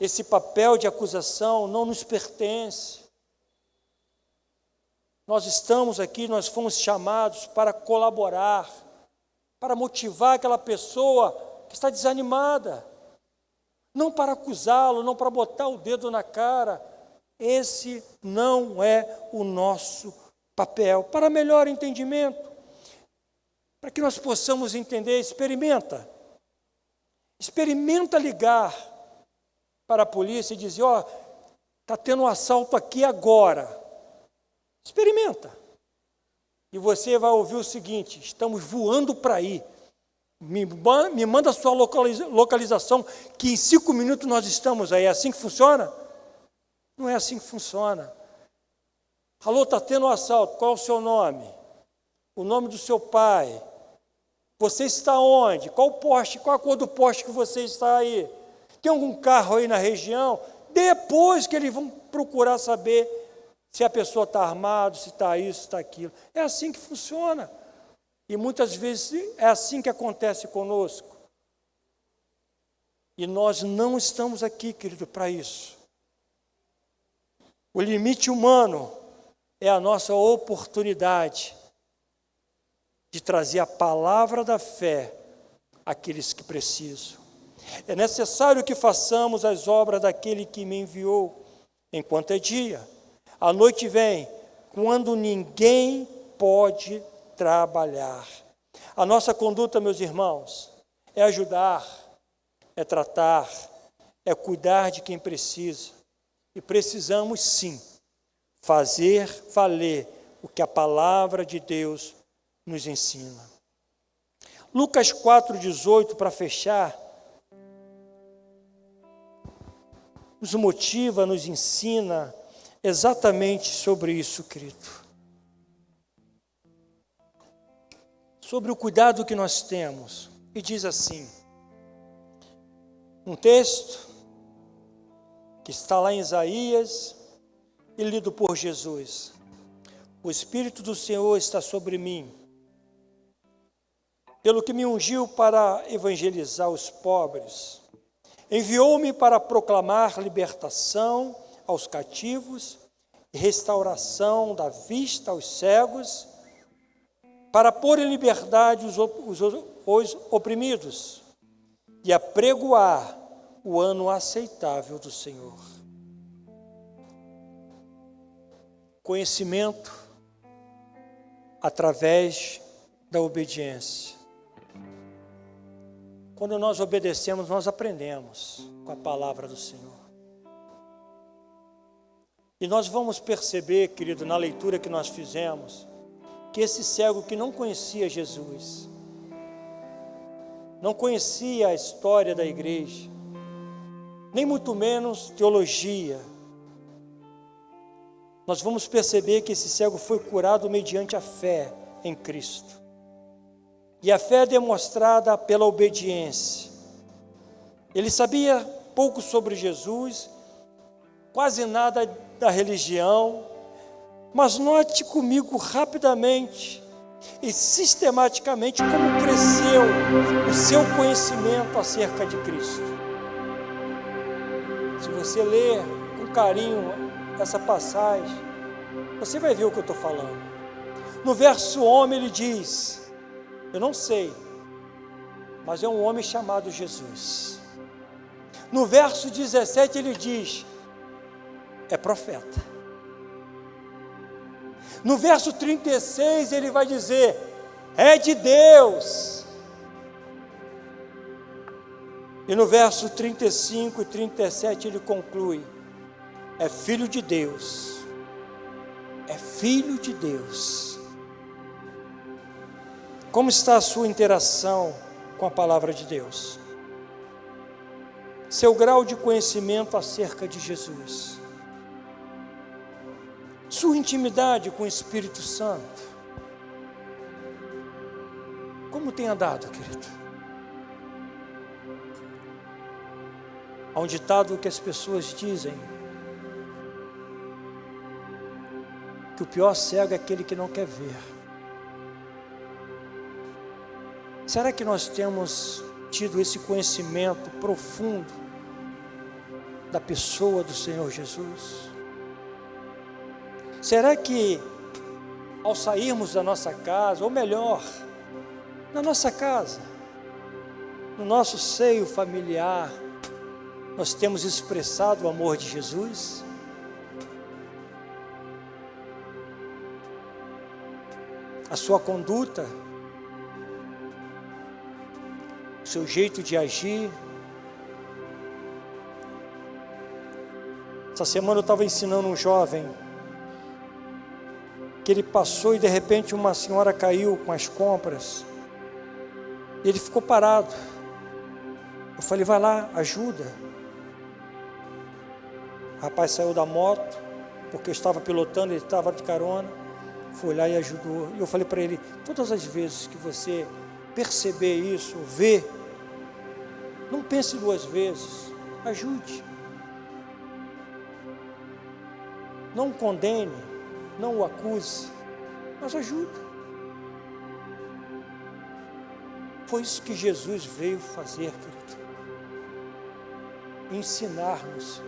Esse papel de acusação não nos pertence. Nós estamos aqui, nós fomos chamados para colaborar, para motivar aquela pessoa que está desanimada. Não para acusá-lo, não para botar o dedo na cara. Esse não é o nosso papel. Para melhor entendimento, para que nós possamos entender, experimenta ligar para a polícia e dizer, Está tendo um assalto aqui agora. Experimenta. E você vai ouvir o seguinte: estamos voando para aí. Me manda a sua localização, que em 5 minutos nós estamos aí. É assim que funciona? Não é assim que funciona. Alô, está tendo um assalto. Qual é o seu nome? O nome do seu pai. Você está onde? Qual o poste? Qual a cor do poste que você está aí? Tem algum carro aí na região? Depois que eles vão procurar saber se a pessoa está armada, se está isso, se está aquilo. É assim que funciona. E muitas vezes é assim que acontece conosco. E nós não estamos aqui, querido, para isso. O limite humano é a nossa oportunidade de trazer a palavra da fé àqueles que precisam. É necessário que façamos as obras daquele que me enviou, enquanto é dia. A noite vem, quando ninguém pode trabalhar. A nossa conduta, meus irmãos, é ajudar, é tratar, é cuidar de quem precisa. E precisamos, sim, fazer valer o que a palavra de Deus nos ensina. Lucas 4,18, para fechar, nos motiva, nos ensina exatamente sobre isso, querido. Sobre o cuidado que nós temos. E diz assim, um texto que está lá em Isaías e lido por Jesus. O Espírito do Senhor está sobre mim, pelo que me ungiu para evangelizar os pobres, enviou-me para proclamar libertação aos cativos e restauração da vista aos cegos, para pôr em liberdade os oprimidos e apregoar o ano aceitável do Senhor. Conhecimento através da obediência. Quando nós obedecemos, nós aprendemos com a palavra do Senhor. E nós vamos perceber, querido, na leitura que nós fizemos, que esse cego que não conhecia Jesus, não conhecia a história da igreja, nem muito menos teologia, nós vamos perceber que esse cego foi curado mediante a fé em Cristo. E a fé é demonstrada pela obediência. Ele sabia pouco sobre Jesus, quase nada da religião, mas note comigo rapidamente e sistematicamente como cresceu o seu conhecimento acerca de Cristo. Se você ler com carinho essa passagem, você vai ver o que eu estou falando. No verso 11 ele diz: eu não sei, mas é um homem chamado Jesus. No verso 17 ele diz: é profeta. No verso 36 ele vai dizer: é de Deus. E no verso 35 e 37 ele conclui: é filho de Deus. É filho de Deus. Como está a sua interação com a palavra de Deus? Seu grau de conhecimento acerca de Jesus? Sua intimidade com o Espírito Santo? Como tem andado, querido? Há um ditado que as pessoas dizem que o pior cego é aquele que não quer ver. Será que nós temos tido esse conhecimento profundo da pessoa do Senhor Jesus? Será que ao sairmos da nossa casa, ou melhor, na nossa casa, no nosso seio familiar, nós temos expressado o amor de Jesus? A sua conduta, o seu jeito de agir, Essa semana eu estava ensinando um jovem que ele passou e de repente uma senhora caiu com as compras. E ele ficou parado. Eu falei, vai lá, ajuda. O rapaz saiu da moto, porque eu estava pilotando, ele estava de carona. Foi lá e ajudou. E eu falei para ele, todas as vezes que você perceber isso, ver, não pense duas vezes, ajude. Não o condene, não o acuse, mas ajude. Foi isso que Jesus veio fazer, querido. Ensinar-nos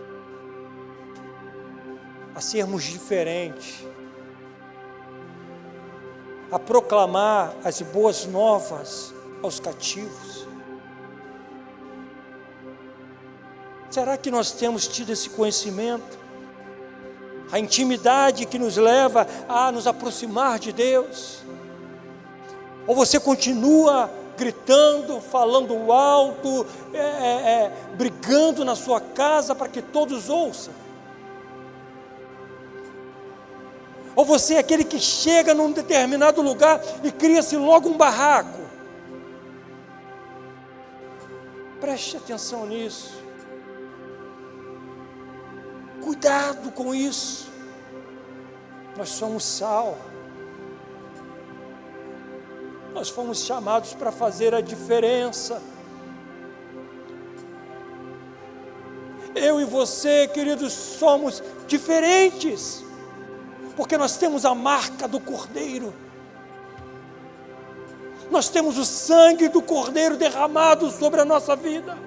a sermos diferentes, a proclamar as boas novas aos cativos. Será que nós temos tido esse conhecimento? A intimidade que nos leva a nos aproximar de Deus? Ou você continua gritando, falando alto, brigando na sua casa para que todos ouçam? Ou você é aquele que chega num determinado lugar e cria-se logo um barraco? Preste atenção nisso. Cuidado com isso. Nós somos sal. Nós fomos chamados para fazer a diferença. Eu e você, queridos, somos diferentes, porque nós temos a marca do Cordeiro. Nós temos o sangue do Cordeiro derramado sobre a nossa vida.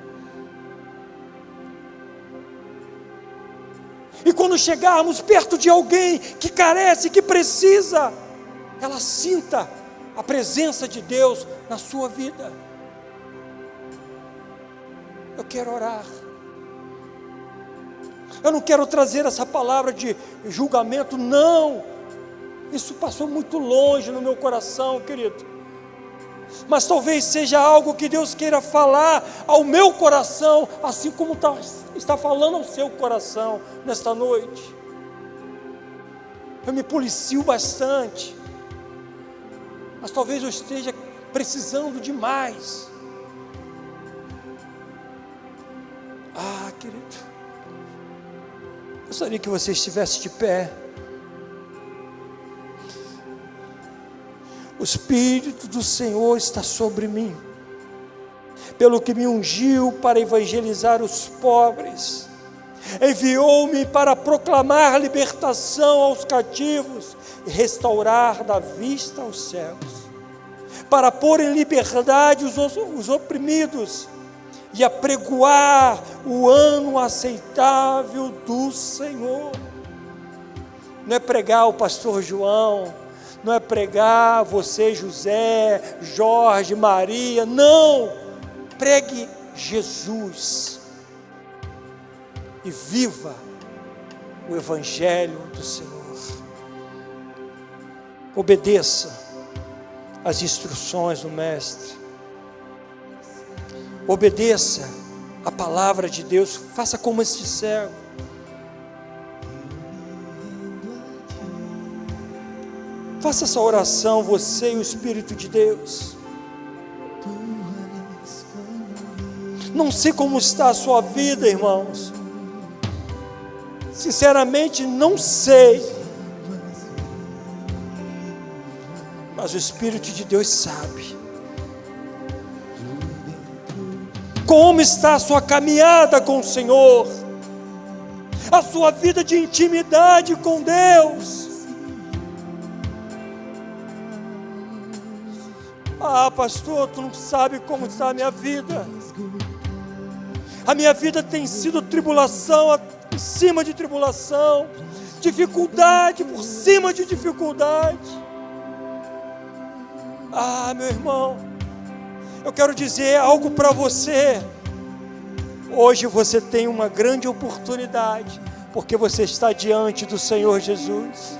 E quando chegarmos perto de alguém que carece, que precisa, ela sinta a presença de Deus na sua vida. Eu quero orar. Eu não quero trazer essa palavra de julgamento, não. Isso passou muito longe no meu coração, querido. Mas talvez seja algo que Deus queira falar ao meu coração, assim como está falando ao seu coração nesta noite. Eu me policio bastante, mas talvez eu esteja precisando de mais. Querido, gostaria que você estivesse de pé. O Espírito do Senhor está sobre mim, pelo que me ungiu para evangelizar os pobres, enviou-me para proclamar libertação aos cativos e restaurar da vista aos cegos, para pôr em liberdade os oprimidos e apregoar o ano aceitável do Senhor. Não é pregar o pastor João, não é pregar você, José, Jorge, Maria, não, pregue Jesus e viva o Evangelho do Senhor. Obedeça às instruções do Mestre, obedeça a palavra de Deus, faça como este cego. Faça essa oração, você e o Espírito de Deus. Não sei como está a sua vida, irmãos. Sinceramente, não sei. Mas o Espírito de Deus sabe. Como está a sua caminhada com o Senhor? A sua vida de intimidade com Deus? Pastor, tu não sabe como está a minha vida. A minha vida tem sido tribulação em cima de tribulação, dificuldade por cima de dificuldade. Meu irmão, eu quero dizer algo para você. Hoje você tem uma grande oportunidade, porque você está diante do Senhor Jesus.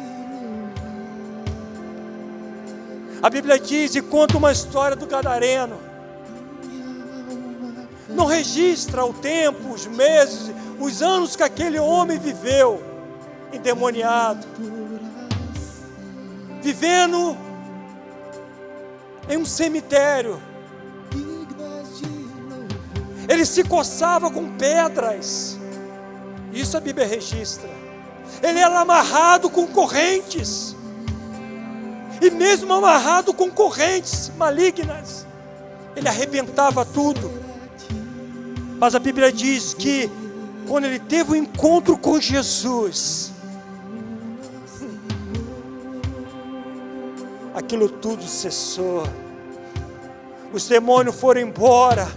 A Bíblia diz e conta uma história do gadareno. não registra o tempo, os meses, os anos que aquele homem viveu endemoniado, vivendo em um cemitério. Ele se coçava com pedras, isso a Bíblia registra. Ele era amarrado com correntes, e mesmo amarrado com correntes malignas, ele arrebentava tudo. Mas a Bíblia diz que quando ele teve o encontro com Jesus, aquilo tudo cessou, os demônios foram embora,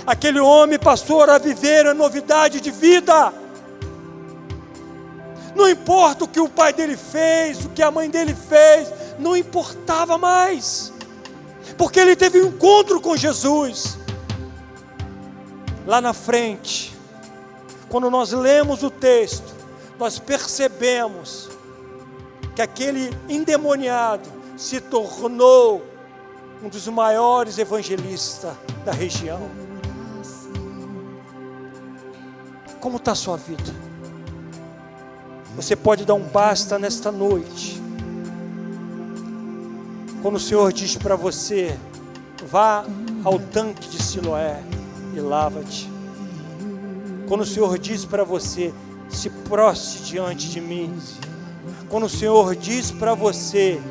aquele homem passou a viver a novidade de vida. Não importa o que o pai dele fez, o que a mãe dele fez, não importava mais, porque ele teve um encontro com Jesus. Lá na frente, quando nós lemos o texto, nós percebemos que aquele endemoniado se tornou um dos maiores evangelistas da região. Como está a sua vida? Você pode dar um basta nesta noite, quando o Senhor diz para você: vá ao tanque de Siloé e lava-te. Quando o Senhor diz para você: se prostre diante de mim. Quando o Senhor diz para você: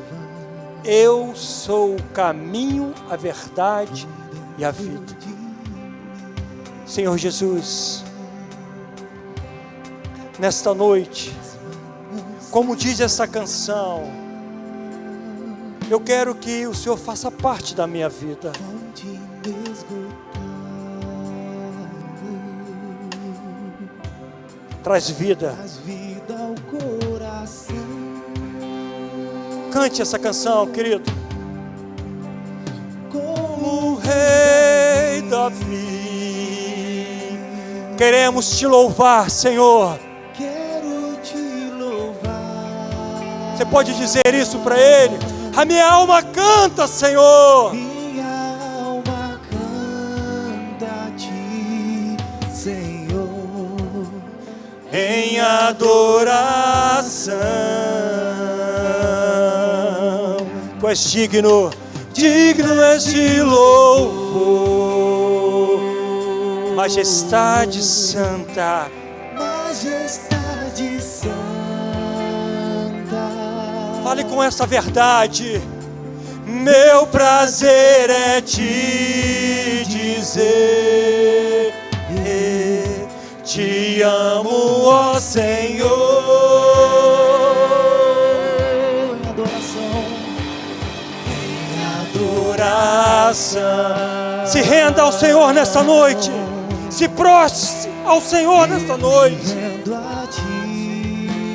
eu sou o caminho, a verdade e a vida. Senhor Jesus, nesta noite, como diz essa canção, eu quero que o Senhor faça parte da minha vida. Traz vida. Cante essa canção, querido. Como o rei Davi, queremos te louvar, Senhor. Quero te louvar. Você pode dizer isso para Ele? A minha alma canta, Senhor. Minha alma canta a ti, Senhor, Em adoração. Tu és digno, digno és de louvor. Majestade santa, majestade santa. fale com essa verdade. Meu prazer é te dizer, te amo, ó Senhor. Se renda ao Senhor nesta noite. Se prostre ao Senhor nesta noite.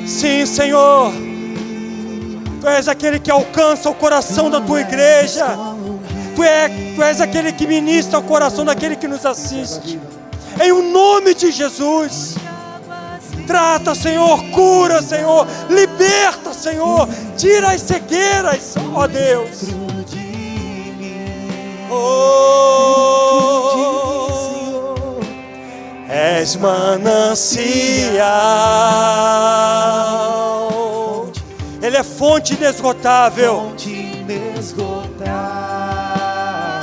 Sim, Senhor. Tu és aquele que alcança o coração da tua igreja. Tu és aquele que ministra o coração daquele que nos assiste. Em o nome de Jesus. Trata, Senhor, cura, Senhor, liberta, Senhor, tira as cegueiras, ó Deus. Oh, és manancial, Ele é fonte inesgotável,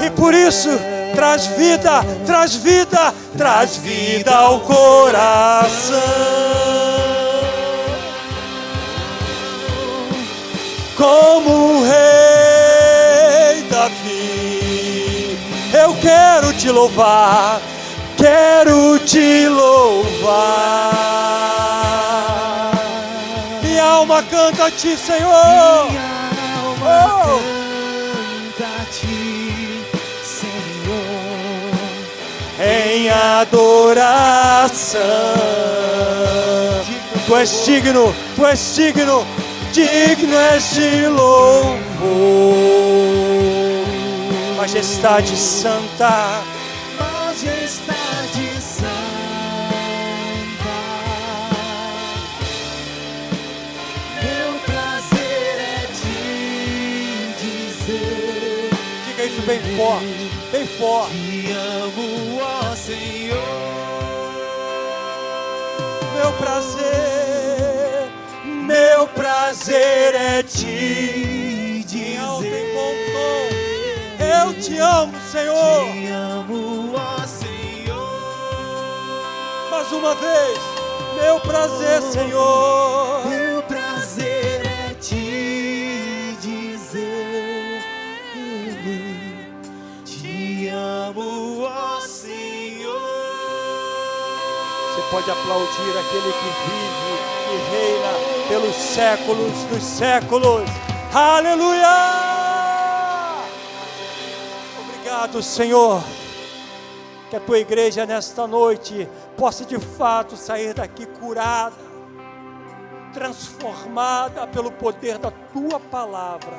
e por isso traz vida, traz vida, traz vida ao coração. Como o rei Davi, eu quero te louvar, quero te louvar. Minha alma canta a ti, Senhor. Minha alma canta a ti, Senhor, Em adoração. Tu és digno, tu és digno, digno és de louvor. Majestade santa, majestade santa. Meu prazer é te dizer. diga isso bem forte. bem forte. Te amo, ó Senhor. Meu prazer é te dizer. Alto em bom tom. Eu te amo, Senhor. Te amo, ó Senhor. Mais uma vez, meu prazer, Senhor. Meu prazer é te dizer. Te amo, ó Senhor. Você pode aplaudir aquele que vive e reina pelos séculos dos séculos. Aleluia! Obrigado, Senhor. Que a tua igreja nesta noite possa de fato sair daqui curada, transformada pelo poder da tua palavra.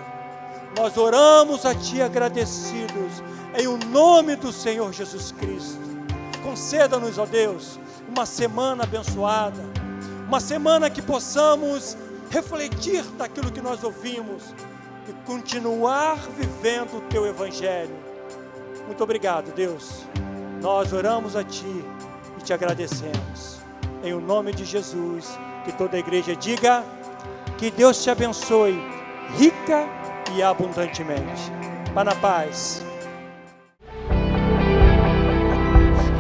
Nós oramos a ti agradecidos, em o nome do Senhor Jesus Cristo. Conceda-nos, ó Deus, uma semana abençoada, uma semana que possamos refletir daquilo que nós ouvimos e continuar vivendo o teu evangelho. Muito obrigado, Deus. Nós oramos a ti e te agradecemos. Em o nome de Jesus, que toda a igreja diga: que Deus te abençoe rica e abundantemente. Vá na paz.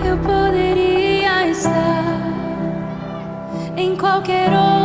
Eu poderia estar em qualquer outro